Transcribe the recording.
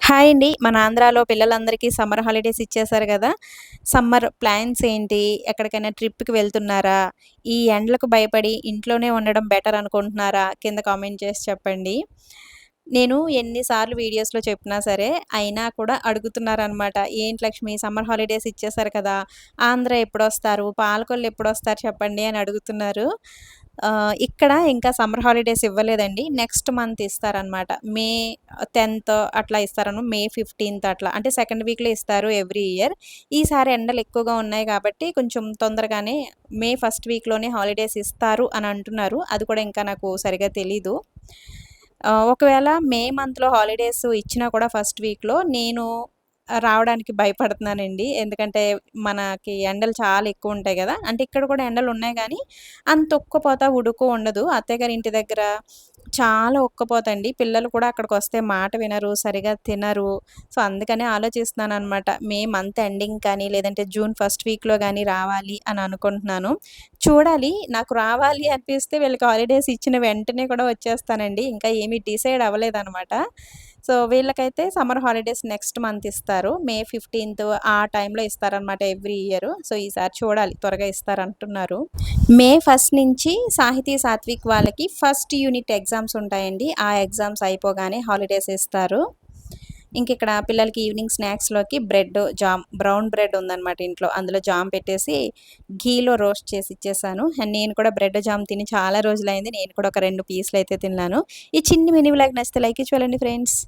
Hi అండి. మన ఆంధ్రాలో పిల్లలందరికీ సమ్మర్ హాలిడేస్ ఇచ్చేశారు గదా! సమ్మర్ ప్లాన్స్ ఏంటి? ఎక్కడికైనా ట్రిప్‌కి వెళ్తున్నారా? ఈ ఎండలకు భయపడి ఇంట్లోనే ఉండడం బెటర్ అనుకుంటున్నారా? కింద కామెంట్ చేసి చెప్పండి. నేను ఎన్ని సార్లు వీడియోస్‌లో చెప్పినా సరే, అయినా కూడా అడుగుతున్నారనమాట. "ఏంటి లక్ష్మి సమ్మర్ హాలిడేస్ ఇచ్చేశారు కదా! ఆంధ్ర ఎప్పుడొస్తారు? పాలకొల్లు ఎప్పుడొస్తారు చెప్పండి" అని అడుగుతున్నారు. ఇక్కడ ఇంకా సమ్మర్ హాలిడేస్ ఇవ్వలేదండి. నెక్స్ట్ మంత్ ఇస్తారనమాట. మే 10థ్ అట్లా మే 15థ్ అట్లా. అంటే సెకండ్ వీక్‌లో ఇస్తారు ఎవ్రీ ఇయర్. ఈసారి ఎండలు ఎక్కువగా ఉన్నాయి కాబట్టి కొంచెం తొందరగానే మే ఫస్ట్ వీక్‌లోనే హాలిడేస్ ఇస్తారు అని అంటున్నారు. అది కూడా ఇంకా నాకు సరిగ్గా తెలీదు. ఒకవేళ మే మంత్‌లో హాలిడేస్ ఇచ్చినా కూడా ఫస్ట్ వీక్‌లో నేను రావడానికి భయపడుతున్నానండి. ఎందుకంటే మనకి ఎండలు చాలా ఎక్కువుంటాయి గదా! అంటే ఇక్కడ కూడా ఎండలున్నాయి గానీ, అంత ఉక్కపోత, ఉడుకు ఉండదు. అత్తయ్య గారి ఇంటి దగ్గర చాలా ఉక్కపోతండి. పిల్లలు కూడా అక్కడికొస్తే మాట వినరు, సరిగా తినరు. సో, అందుకనే ఆలోచిస్తున్నాననమాట. మే మంత్ ఎండింగ్ కానీ, లేదంటే జూన్ ఫస్ట్ వీక్‌లో గానీ రావాలి అని అనుకుంటున్నాను. చూడాలి. నాకు రావాలి అనిపిస్తే వీళ్ళకి హాలిడేస్ ఇచ్చిన వెంటనే కూడా వచ్చేస్తానండి. ఇంకా ఏమి డిసైడ్ అవ్వలేదనమాట. సో, వీళ్ళకైతే సమ్మర్ హాలిడేస్ నెక్స్ట్ మంత్ ఇస్తారు. మే 15థ్ ఆ టైంలో ఇస్తారనమాట ఎవ్రీ ఇయర్. సో, ఈసారి చూడాలి త్వరగా ఇస్తారంటున్నారు. మే ఫస్ట్ నుంచి సాహితీ, సాత్విక్ వాళ్ళకి ఫస్ట్ యూనిట్ ఎగ్జామ్స్ ఉంటాయండి. ఆ ఎగ్జామ్స్ అయిపోగానే హాలిడేస్ ఇస్తారు. ఇంకిక్కడ పిల్లలకి ఈవినింగ్ స్నాక్స్‌లోకి బ్రెడ్, జామ్ బ్రౌన్ బ్రెడ్ ఉందనమాట ఇంట్లో. అందులో జామ్ పెట్టేసి ఘీలో రోస్ట్ చేసి ఇచ్చేసాను. అండ్ నేను కూడా బ్రెడ్ జామ్ తిని చాలా రోజులైంది. నేను కూడా ఒక 2 పీసులైతే తిన్నాను. ఈ చిన్ని మినీ వ్లాగ్ నచ్చితే లైక్ ఇచ్చి వెళ్ళండి ఫ్రెండ్స్.